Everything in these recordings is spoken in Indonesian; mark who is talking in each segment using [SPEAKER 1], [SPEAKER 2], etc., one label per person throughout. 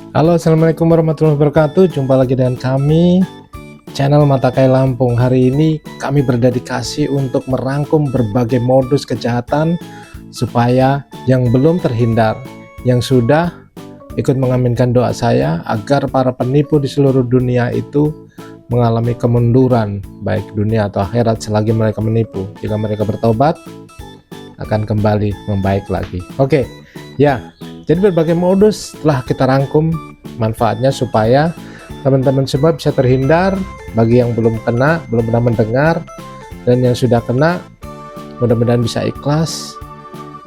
[SPEAKER 1] Halo, assalamualaikum warahmatullahi wabarakatuh. Jumpa lagi dengan kami, channel Mata Kai Lampung. Hari ini kami berdedikasi untuk merangkum berbagai modus kejahatan supaya yang belum terhindar, yang sudah ikut mengaminkan doa saya agar para penipu di seluruh dunia itu mengalami kemunduran, baik dunia atau akhirat selagi mereka menipu. Jika mereka bertobat, akan kembali membaik lagi. Oke, ya. Jadi berbagai modus telah kita rangkum manfaatnya supaya teman-teman semua bisa terhindar. Bagi yang belum kena, belum pernah mendengar, dan yang sudah kena mudah-mudahan bisa ikhlas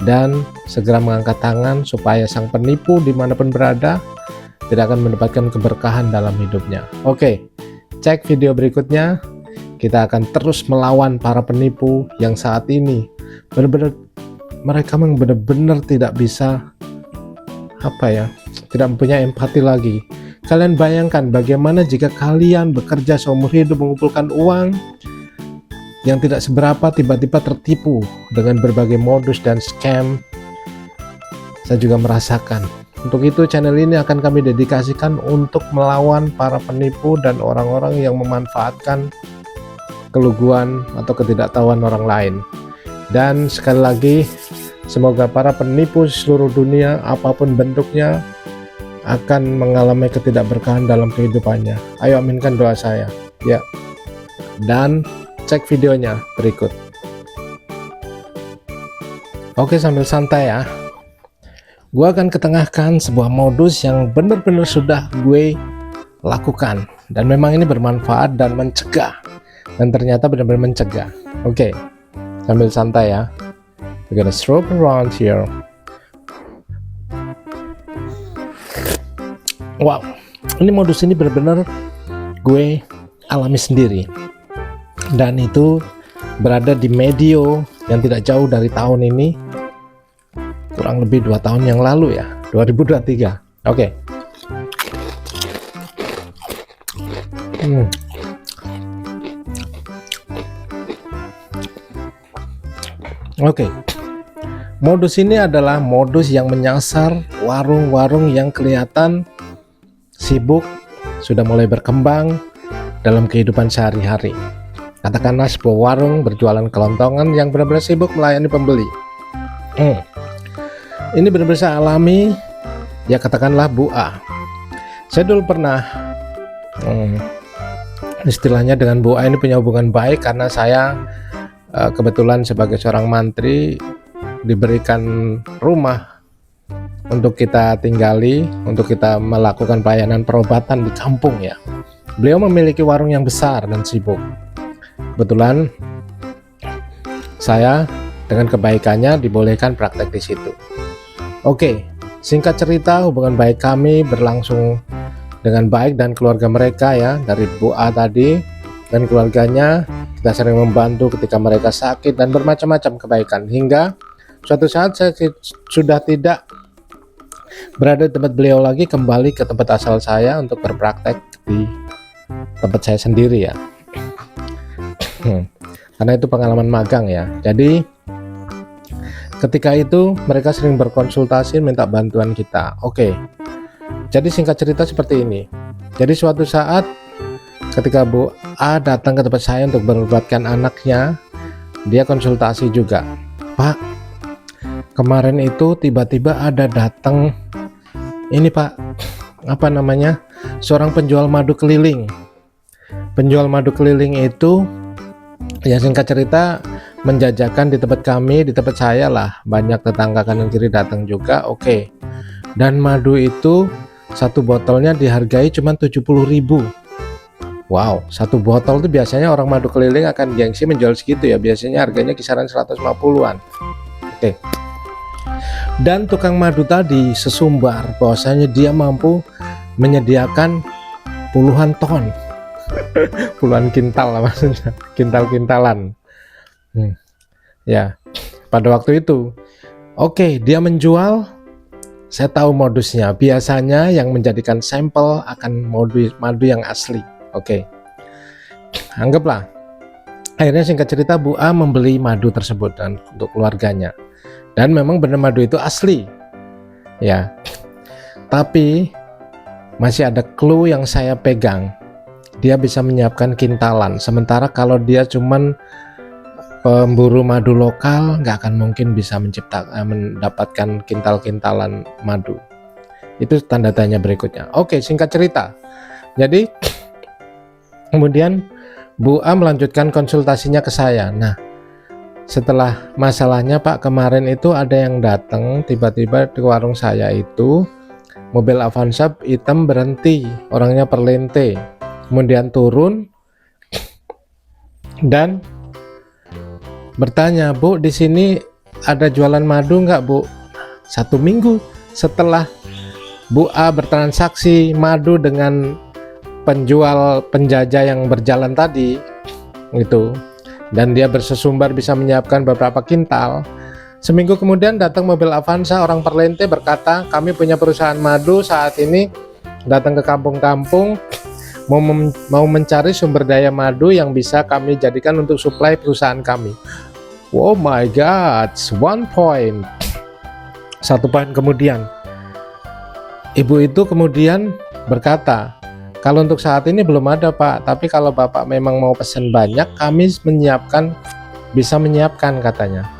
[SPEAKER 1] dan segera mengangkat tangan supaya sang penipu dimanapun berada tidak akan mendapatkan keberkahan dalam hidupnya. Oke, cek video berikutnya. Kita akan terus melawan para penipu yang saat ini benar-benar mereka memang benar-benar tidak bisa tidak mempunyai empati lagi. Kalian bayangkan bagaimana jika kalian bekerja seumur hidup mengumpulkan uang yang tidak seberapa, tiba-tiba tertipu dengan berbagai modus dan scam. Saya juga merasakan. Untuk itu channel ini akan kami dedikasikan untuk melawan para penipu dan orang-orang yang memanfaatkan keluguan atau ketidaktahuan orang lain. Dan sekali lagi, semoga para penipu seluruh dunia apapun bentuknya akan mengalami ketidakberkahan dalam kehidupannya. Ayo aminkan doa saya ya. Dan cek videonya berikut. Oke, sambil santai ya. Gue akan ketengahkan sebuah modus yang benar-benar sudah gue lakukan dan memang ini bermanfaat dan mencegah, dan ternyata benar-benar mencegah. Oke, sambil santai ya. We're gonna stroke around here. Wow, ini modus ini benar-benar gue alami sendiri, dan itu berada di medio yang tidak jauh dari tahun ini, kurang lebih 2 tahun yang lalu ya, 2023. Oke. Oke. Modus ini adalah modus yang menyasar warung-warung yang kelihatan sibuk, sudah mulai berkembang dalam kehidupan sehari-hari. Katakanlah sebuah warung berjualan kelontongan yang benar-benar sibuk melayani pembeli. Ini benar-benar saya alami, ya katakanlah Bu A. Saya dulu pernah, istilahnya dengan Bu A ini punya hubungan baik karena saya kebetulan sebagai seorang mantri diberikan rumah untuk kita tinggali, untuk kita melakukan pelayanan perobatan di kampung ya. Beliau memiliki warung yang besar dan sibuk. Kebetulan saya dengan kebaikannya dibolehkan praktek di situ. Oke, singkat cerita hubungan baik kami berlangsung dengan baik dan keluarga mereka ya, dari Bu A tadi dan keluarganya. Kita sering membantu ketika mereka sakit dan bermacam-macam kebaikan, hingga suatu saat saya sudah tidak berada di tempat beliau lagi, kembali ke tempat asal saya untuk berpraktek di tempat saya sendiri ya. Karena itu pengalaman magang ya. Jadi ketika itu mereka sering berkonsultasi minta bantuan kita. Oke, jadi singkat cerita seperti ini. Jadi suatu saat ketika Bu A datang ke tempat saya untuk berobatkan anaknya, dia konsultasi juga. Pak, kemarin itu tiba-tiba ada datang ini Pak, seorang penjual madu keliling. Penjual madu keliling itu ya singkat cerita menjajakan di tempat kami, di tempat saya lah. Banyak tetangga kanan kiri datang juga. Oke. Dan madu itu satu botolnya dihargai cuma 70.000. Wow, satu botol itu biasanya orang madu keliling akan gengsi menjual segitu ya. Biasanya harganya kisaran 150-an. Oke. Dan tukang madu tadi sesumbar bahwasanya dia mampu menyediakan puluhan ton. Puluhan kintal lah maksudnya. Kintal-kintalan. Ya, pada waktu itu. Oke, dia menjual. Saya tahu modusnya. Biasanya yang menjadikan sampel akan madu yang asli. Oke, anggaplah akhirnya singkat cerita Bu A membeli madu tersebut dan untuk keluarganya, dan memang benar madu itu asli ya. Tapi masih ada clue yang saya pegang. Dia bisa menyiapkan kintalan, sementara kalau dia cuman pemburu madu lokal nggak akan mungkin bisa mendapatkan kintal-kintalan madu. Itu tanda tanya berikutnya. Oke, singkat cerita, jadi kemudian Bu A melanjutkan konsultasinya ke saya. Nah, setelah masalahnya, Pak, kemarin itu ada yang datang tiba-tiba di warung saya itu, mobil Avanza hitam berhenti, orangnya perlente, kemudian turun dan bertanya, Bu, di sini ada jualan madu nggak, Bu? 1 minggu setelah Bu A bertransaksi madu dengan penjual penjajah yang berjalan tadi itu, dan dia bersesumbar bisa menyiapkan beberapa kintal, seminggu kemudian datang mobil Avanza, orang perlente berkata, kami punya perusahaan madu saat ini datang ke kampung-kampung mau mencari sumber daya madu yang bisa kami jadikan untuk suplai perusahaan kami. Oh my god, 1 point. 1 poin kemudian, ibu itu kemudian berkata, kalau untuk saat ini belum ada, Pak, tapi kalau Bapak memang mau pesan banyak, kami bisa menyiapkan, katanya.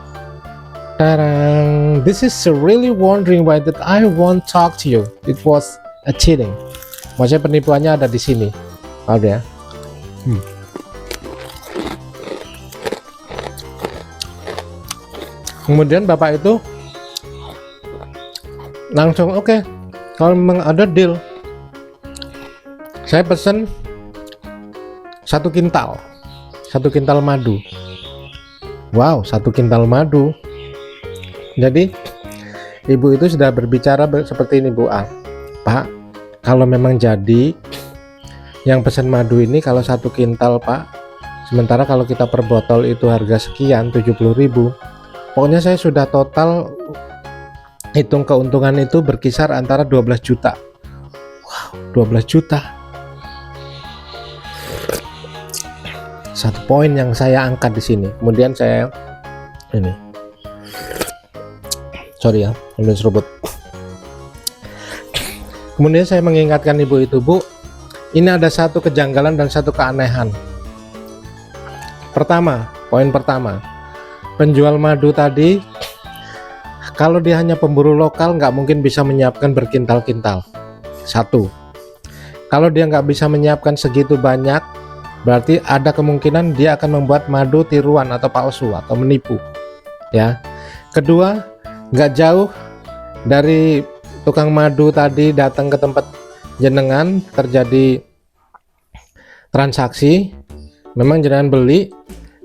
[SPEAKER 1] Tarang, this is really wondering why that I won't talk to you. It was a cheating. Maksudnya penipuannya ada di sini. Maaf ya. Kemudian Bapak itu langsung, oke, kalau memang ada deal, saya pesen 1 kintal madu. Wow, 1 kintal madu. Jadi ibu itu sudah berbicara seperti ini, Bu A. Pak, kalau memang jadi yang pesan madu ini kalau 1 kintal, Pak, sementara kalau kita per botol itu harga sekian, 70.000, pokoknya saya sudah total hitung keuntungan itu berkisar antara 12 juta. Wow, 12 juta. 1 poin yang saya angkat di sini. Kemudian saya ini, sorry ya, ambil seruput. Kemudian saya mengingatkan ibu itu, Bu, ini ada 1 kejanggalan dan 1 keanehan. Poin pertama, penjual madu tadi, kalau dia hanya pemburu lokal nggak mungkin bisa menyiapkan berkintal-kintal. 1, kalau dia nggak bisa menyiapkan segitu banyak, berarti ada kemungkinan dia akan membuat madu tiruan atau palsu atau menipu, ya. Kedua, nggak jauh dari tukang madu tadi datang ke tempat jenengan, terjadi transaksi, memang jenengan beli,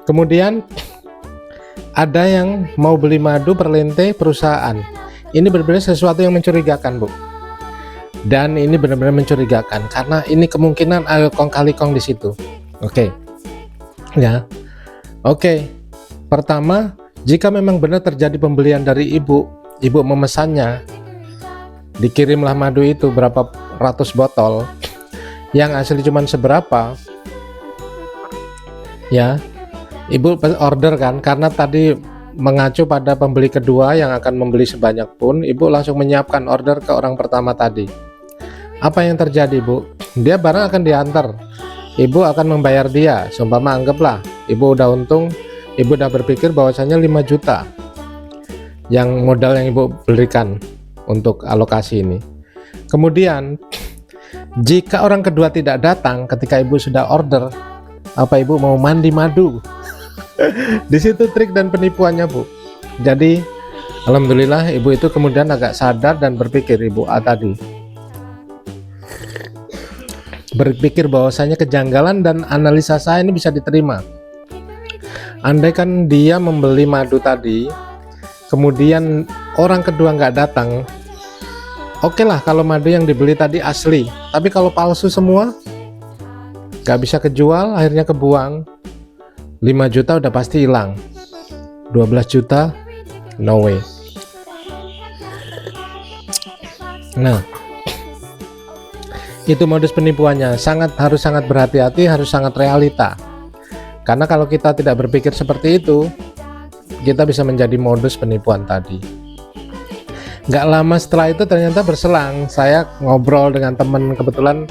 [SPEAKER 1] kemudian ada yang mau beli madu perlente perusahaan. Ini benar-benar sesuatu yang mencurigakan, Bu. Dan ini benar-benar mencurigakan karena ini kemungkinan ada kong kali kong di situ. Oke. Ya. Oke. Pertama, jika memang benar terjadi pembelian dari ibu memesannya, dikirimlah madu itu berapa ratus botol, yang asli cuman seberapa, ya. Ibu order kan, karena tadi mengacu pada pembeli kedua yang akan membeli sebanyak pun, ibu langsung menyiapkan order ke orang pertama tadi. Apa yang terjadi, Bu? Dia barang akan diantar, ibu akan membayar dia, seumpama anggaplah ibu udah untung, ibu udah berpikir bahwasanya 5 juta yang modal yang ibu berikan untuk alokasi ini. Kemudian jika orang kedua tidak datang ketika ibu sudah order, apa ibu mau mandi madu? Di situ trik dan penipuannya, Bu. Jadi alhamdulillah ibu itu kemudian agak sadar dan berpikir, ibu A tadi berpikir bahwasanya kejanggalan dan analisa saya ini bisa diterima. Andaikan dia membeli madu tadi, kemudian orang kedua nggak datang, oke lah kalau madu yang dibeli tadi asli, tapi kalau palsu semua nggak bisa kejual, akhirnya kebuang. 5 juta udah pasti hilang, 12 juta no way. Nah, itu modus penipuannya. Harus sangat berhati-hati, harus sangat realita, karena kalau kita tidak berpikir seperti itu, kita bisa menjadi modus penipuan tadi. Nggak lama setelah itu ternyata berselang, saya ngobrol dengan teman, kebetulan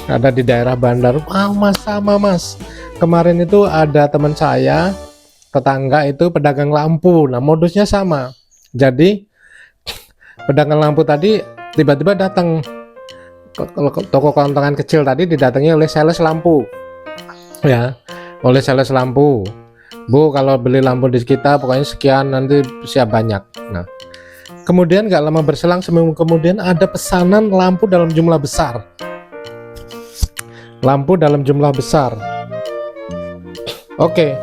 [SPEAKER 1] ada di daerah Bandar. Mas, sama mas, kemarin itu ada teman saya, tetangga itu pedagang lampu. Nah modusnya sama, jadi pedagang lampu tadi tiba-tiba datang ke toko kelontongan kecil tadi, didatangi oleh sales lampu ya, oleh sales lampu. Bu, kalau beli lampu di kita pokoknya sekian, nanti siap banyak. Nah kemudian gak lama berselang, seminggu kemudian ada pesanan lampu dalam jumlah besar. Lampu dalam jumlah besar. Oke,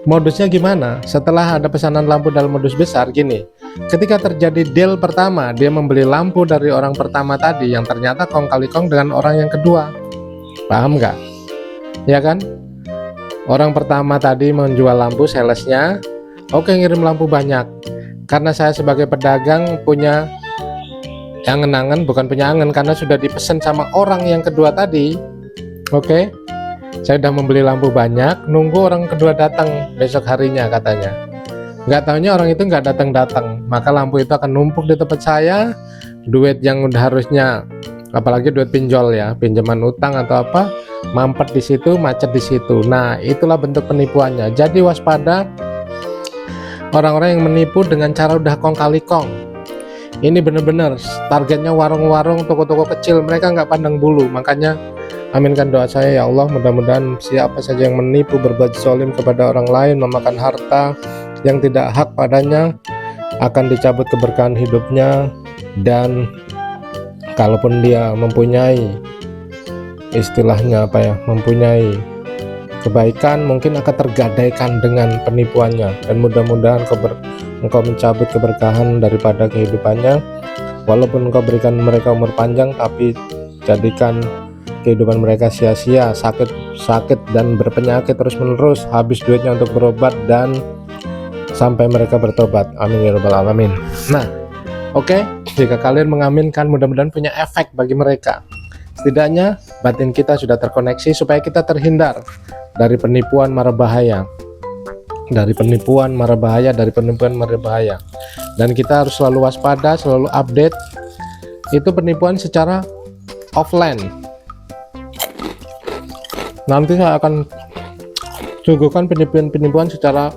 [SPEAKER 1] modusnya gimana? Setelah ada pesanan lampu dalam modus besar, gini, ketika terjadi deal pertama, dia membeli lampu dari orang pertama tadi yang ternyata kong kali kong dengan orang yang kedua. Paham nggak? Ya kan? Orang pertama tadi menjual lampu, salesnya oke, ngirim lampu banyak. Karena saya sebagai pedagang punya angen-angen, bukan punya angen, karena sudah dipesan sama orang yang kedua tadi. Oke, saya udah membeli lampu banyak, nunggu orang kedua datang besok harinya katanya. Nggak taunya orang itu nggak datang-datang, maka lampu itu akan numpuk di tempat saya. Duit yang udah harusnya, apalagi duit pinjol ya, pinjaman utang atau apa, mampet di situ, macet di situ. Nah itulah bentuk penipuannya. Jadi waspada orang-orang yang menipu dengan cara udah kong kali kong. Ini bener-bener targetnya warung-warung, toko-toko kecil, mereka nggak pandang bulu. Makanya aminkan doa saya, ya Allah, mudah-mudahan siapa saja yang menipu, berbuat zalim kepada orang lain, memakan harta yang tidak hak padanya, akan dicabut keberkahan hidupnya. Dan kalaupun dia mempunyai istilahnya apa ya, mempunyai kebaikan, mungkin akan tergadaikan dengan penipuannya. Dan mudah-mudahan engkau mencabut keberkahan daripada kehidupannya, walaupun engkau berikan mereka umur panjang, tapi jadikan kehidupan mereka sia-sia, sakit dan berpenyakit terus-menerus, habis duitnya untuk berobat dan sampai mereka bertobat. Amin ya rabbal alamin. Nah oke, jika kalian mengaminkan, mudah-mudahan punya efek bagi mereka. Setidaknya batin kita sudah terkoneksi supaya kita terhindar dari penipuan mara bahaya, dari penipuan mara bahaya. Dan kita harus selalu waspada, selalu update. Itu penipuan secara offline. Nanti saya akan suguhkan penipuan secara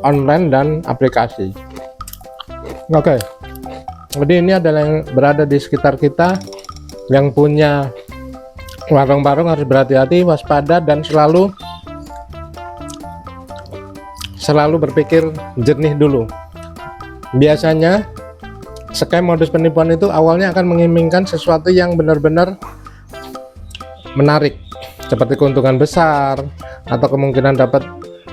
[SPEAKER 1] online dan aplikasi. Oke, jadi ini adalah yang berada di sekitar kita, yang punya warung-warung harus berhati-hati, waspada, dan selalu berpikir jernih dulu. Biasanya scam modus penipuan itu awalnya akan mengimingkan sesuatu yang benar-benar menarik, seperti keuntungan besar atau kemungkinan dapat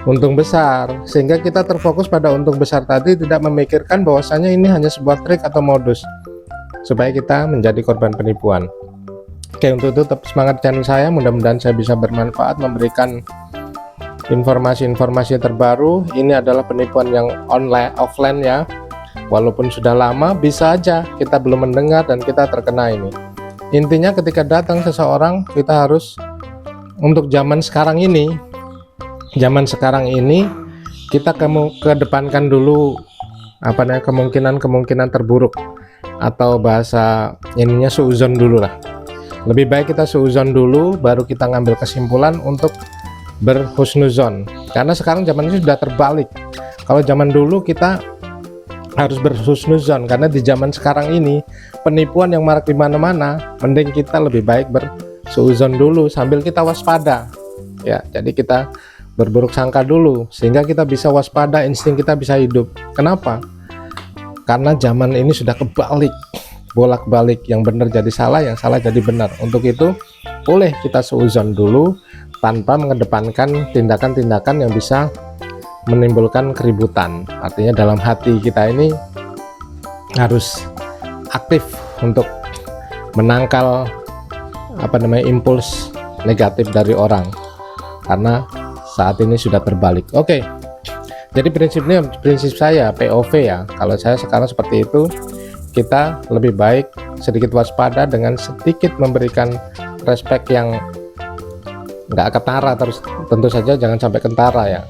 [SPEAKER 1] untung besar, sehingga kita terfokus pada untung besar tadi, tidak memikirkan bahwasanya ini hanya sebuah trik atau modus supaya kita menjadi korban penipuan. Oke, untuk itu tetap semangat channel saya, mudah-mudahan saya bisa bermanfaat memberikan informasi-informasi terbaru. Ini adalah penipuan yang offline ya, walaupun sudah lama, bisa aja kita belum mendengar dan kita terkena ini. Intinya ketika datang seseorang, kita harus, untuk zaman sekarang ini kita kedepankan dulu apa namanya, kemungkinan terburuk, atau bahasa ininya suuzon dulu lah. Lebih baik kita suuzon dulu, baru kita ngambil kesimpulan untuk berhusnuzon. Karena sekarang zaman ini sudah terbalik. Kalau zaman dulu kita harus berhusnuzon, karena di zaman sekarang ini penipuan yang marak di mana-mana, mending kita lebih baik bersuuzon dulu sambil kita waspada. Ya, jadi kita berburuk sangka dulu sehingga kita bisa waspada, insting kita bisa hidup. Kenapa? Karena zaman ini sudah kebalik, bolak-balik, yang benar jadi salah, yang salah jadi benar. Untuk itu boleh kita suuzon dulu tanpa mengedepankan tindakan-tindakan yang bisa menimbulkan keributan. Artinya dalam hati kita ini harus aktif untuk menangkal impuls negatif dari orang, karena saat ini sudah terbalik. Oke, jadi prinsip saya POV ya, kalau saya sekarang seperti itu. Kita lebih baik sedikit waspada dengan sedikit memberikan respek yang nggak ketara terus, tentu saja jangan sampai kentara ya.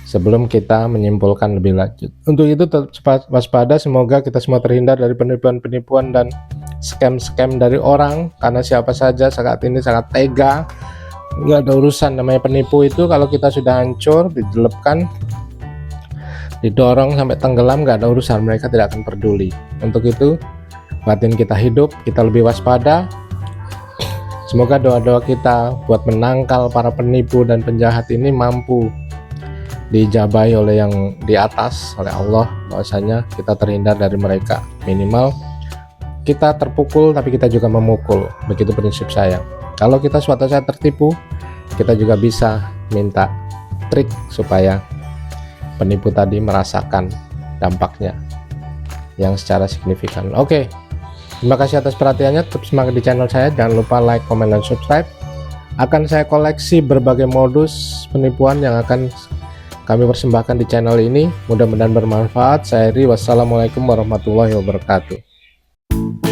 [SPEAKER 1] sebelum kita menyimpulkan lebih lanjut. Untuk itu tetap waspada, semoga kita semua terhindar dari penipuan-penipuan dan scam-scam dari orang, karena siapa saja saat ini sangat tega. Nggak ada urusan, namanya penipu itu kalau kita sudah hancur, didelepkan, didorong sampai tenggelam, nggak ada urusan, mereka tidak akan peduli. Untuk itu batin kita hidup, kita lebih waspada. Semoga doa-doa kita buat menangkal para penipu dan penjahat ini mampu dijabahi oleh yang di atas, oleh Allah, bahwasanya kita terhindar dari mereka. Minimal kita terpukul tapi kita juga memukul, begitu prinsip saya. Kalau kita suatu saat tertipu, kita juga bisa minta trik supaya penipu tadi merasakan dampaknya yang secara signifikan. Oke, terima kasih atas perhatiannya, tetap semangat di channel saya, jangan lupa like, komen, dan subscribe. Akan saya koleksi berbagai modus penipuan yang akan kami persembahkan di channel ini, mudah-mudahan bermanfaat. Saya Eri, wassalamualaikum warahmatullahi wabarakatuh.